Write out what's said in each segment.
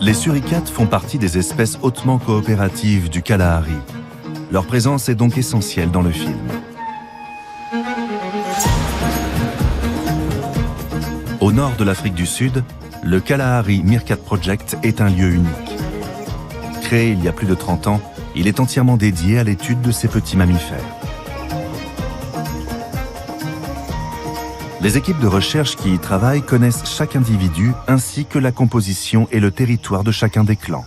Les suricates font partie des espèces hautement coopératives du Kalahari. Leur présence est donc essentielle dans le film. Au nord de l'Afrique du Sud, le Kalahari Meerkat Project est un lieu unique. Créé il y a plus de 30 ans, il est entièrement dédié à l'étude de ces petits mammifères. Les équipes de recherche qui y travaillent connaissent chaque individu ainsi que la composition et le territoire de chacun des clans.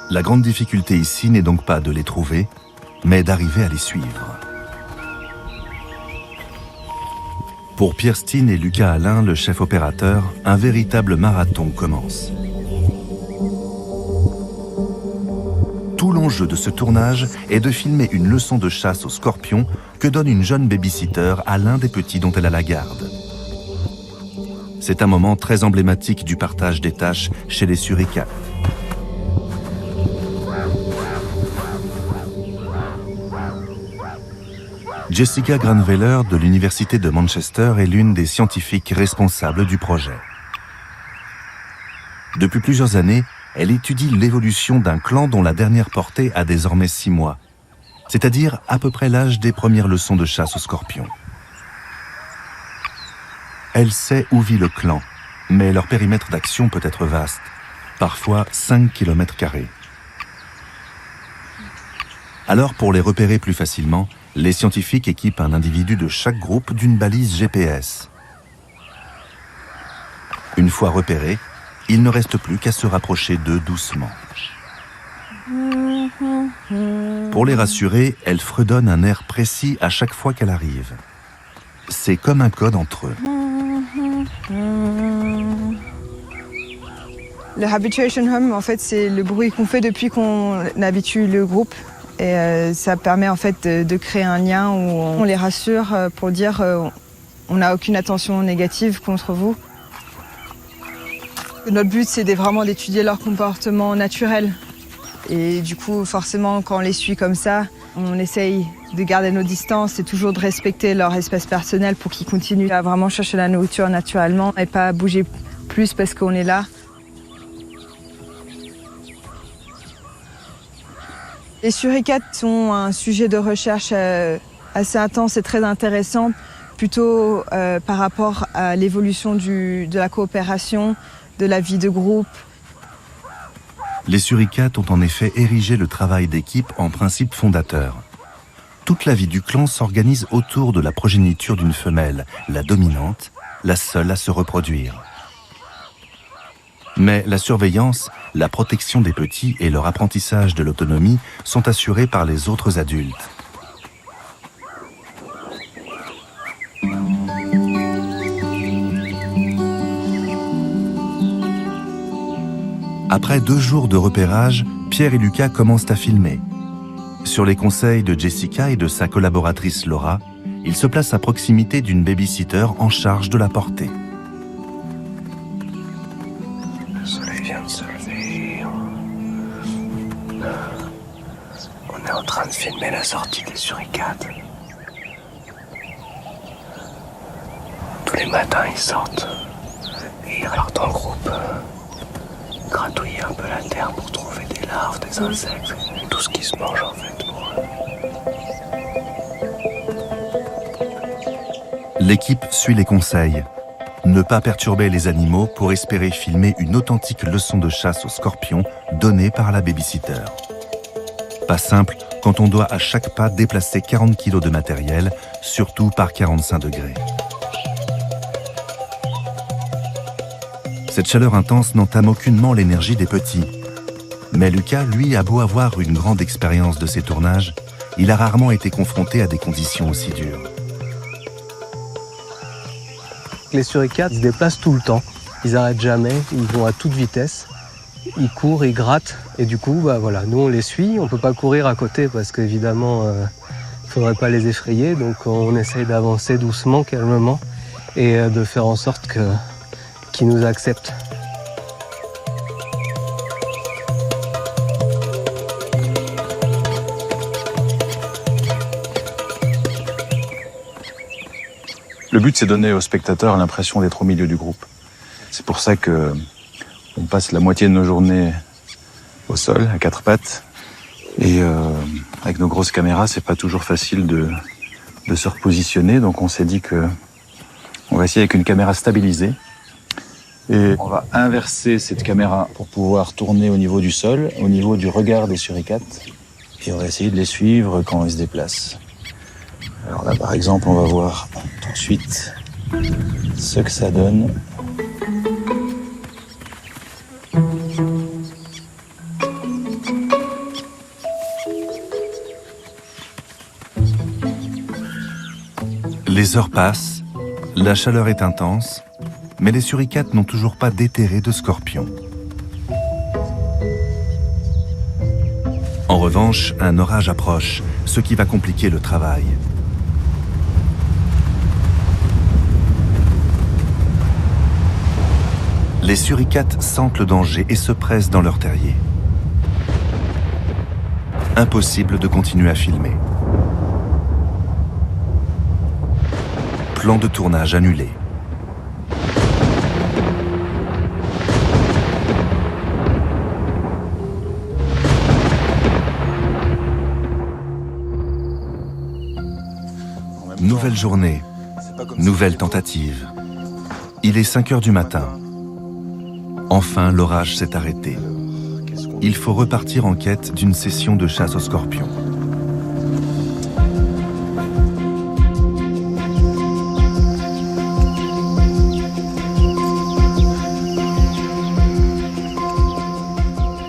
La grande difficulté ici n'est donc pas de les trouver, mais d'arriver à les suivre. Pour Pierre Steen et Lucas Alain, le chef opérateur, un véritable marathon commence. Tout l'enjeu de ce tournage est de filmer une leçon de chasse aux scorpions que donne une jeune baby-sitter à l'un des petits dont elle a la garde. C'est un moment très emblématique du partage des tâches chez les suricates. Jessica Granveller de l'Université de Manchester est l'une des scientifiques responsables du projet. Depuis plusieurs années, elle étudie l'évolution d'un clan dont la dernière portée a désormais 6 mois, c'est-à-dire à peu près l'âge des premières leçons de chasse aux scorpions. Elle sait où vit le clan, mais leur périmètre d'action peut être vaste, parfois 5 km². Alors, pour les repérer plus facilement, les scientifiques équipent un individu de chaque groupe d'une balise GPS. Une fois repérés, il ne reste plus qu'à se rapprocher d'eux doucement. Pour les rassurer, elle fredonne un air précis à chaque fois qu'elle arrive. C'est comme un code entre eux. Le habituation hum, en fait, c'est le bruit qu'on fait depuis qu'on habitue le groupe. Et ça permet en fait de créer un lien où on les rassure pour dire on n'a aucune attention négative contre vous. Notre but, c'est vraiment d'étudier leur comportement naturel. Et du coup, forcément, quand on les suit comme ça, on essaye de garder nos distances et toujours de respecter leur espace personnel pour qu'ils continuent à vraiment chercher la nourriture naturellement et pas bouger plus parce qu'on est là. Les suricates sont un sujet de recherche assez intense et très intéressant, plutôt par rapport à l'évolution de la coopération, de la vie de groupe. Les suricates ont en effet érigé le travail d'équipe en principe fondateur. Toute la vie du clan s'organise autour de la progéniture d'une femelle, la dominante, la seule à se reproduire. Mais la surveillance, la protection des petits et leur apprentissage de l'autonomie sont assurés par les autres adultes. Après 2 jours de repérage, Pierre et Lucas commencent à filmer. Sur les conseils de Jessica et de sa collaboratrice Laura, ils se placent à proximité d'une baby-sitter en charge de la portée. Le soleil vient de se lever. On est en train de filmer la sortie des suricates. Tous les matins, ils sortent et ils partent en groupe. Gratouiller un peu la terre pour trouver des larves, des insectes, tout ce qui se mange en fait pour eux. L'équipe suit les conseils. Ne pas perturber les animaux pour espérer filmer une authentique leçon de chasse aux scorpions donnée par la baby-sitter. Pas simple quand on doit à chaque pas déplacer 40 kg de matériel, surtout par 45 degrés. Cette chaleur intense n'entame aucunement l'énergie des petits. Mais Lucas, lui, a beau avoir une grande expérience de ces tournages, il a rarement été confronté à des conditions aussi dures. Les suricates se déplacent tout le temps. Ils n'arrêtent jamais, ils vont à toute vitesse. Ils courent, ils grattent. Et du coup, voilà, nous on les suit. On ne peut pas courir à côté parce qu'évidemment, il ne faudrait pas les effrayer. Donc on essaye d'avancer doucement, calmement et de faire en sorte qu'ils nous acceptent. Le but, c'est de donner aux spectateurs l'impression d'être au milieu du groupe. C'est pour ça que on passe la moitié de nos journées au sol, à quatre pattes. Et avec nos grosses caméras, c'est pas toujours facile de se repositionner. Donc on s'est dit que on va essayer avec une caméra stabilisée. Et on va inverser cette caméra pour pouvoir tourner au niveau du sol, au niveau du regard des suricates. Et on va essayer de les suivre quand ils se déplacent. Alors là, par exemple, on va voir tout de suite ce que ça donne. Les heures passent, la chaleur est intense, mais les suricates n'ont toujours pas déterré de scorpions. En revanche, un orage approche, ce qui va compliquer le travail. Les suricates sentent le danger et se pressent dans leur terrier. Impossible de continuer à filmer. Plan de tournage annulé. Nouvelle journée, nouvelle tentative. Il est 5 heures du matin. Enfin, l'orage s'est arrêté. Il faut repartir en quête d'une session de chasse aux scorpions.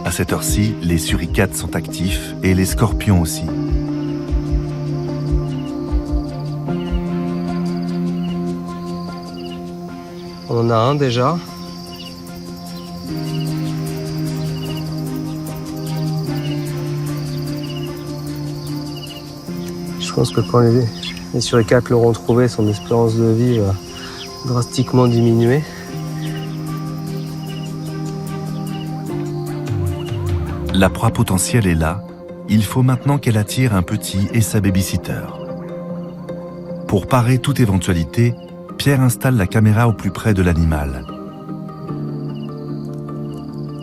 À cette heure-ci, les suricates sont actifs et les scorpions aussi. On a un déjà. Je pense que quand les suricates l'auront trouvé, son espérance de vie va drastiquement diminuer. La proie potentielle est là. Il faut maintenant qu'elle attire un petit et sa babysitter. Pour parer toute éventualité, Pierre installe la caméra au plus près de l'animal.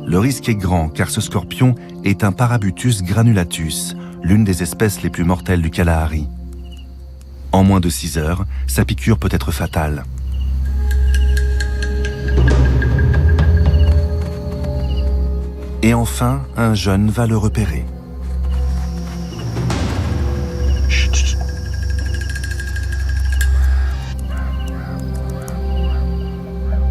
Le risque est grand car ce scorpion est un Parabutus granulatus, l'une des espèces les plus mortelles du Kalahari. En moins de 6 heures, sa piqûre peut être fatale. Et enfin, un jeune va le repérer.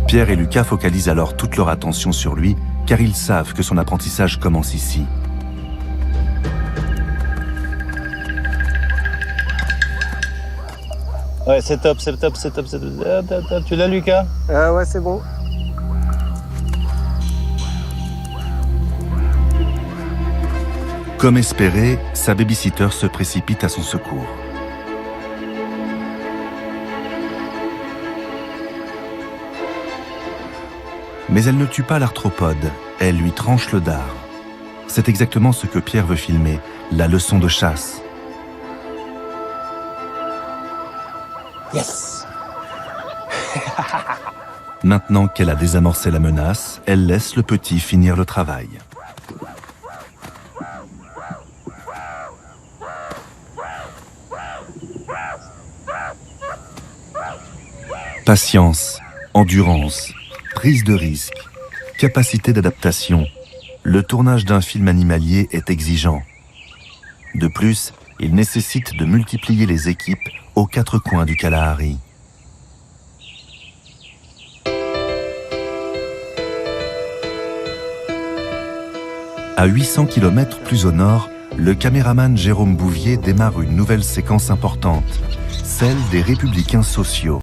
Pierre et Lucas focalisent alors toute leur attention sur lui, car ils savent que son apprentissage commence ici. Ouais, c'est top, c'est top, c'est top, c'est top. Tu l'as, Lucas? Ouais, c'est bon. Comme espéré, sa babysitter se précipite à son secours. Mais elle ne tue pas l'arthropode, elle lui tranche le dard. C'est exactement ce que Pierre veut filmer, la leçon de chasse. Yes! Maintenant qu'elle a désamorcé la menace, elle laisse le petit finir le travail. Patience, endurance, prise de risque, capacité d'adaptation. Le tournage d'un film animalier est exigeant. De plus, il nécessite de multiplier les équipes aux 4 coins du Kalahari. À 800 km plus au nord, le caméraman Jérôme Bouvier démarre une nouvelle séquence importante, celle des républicains sociaux.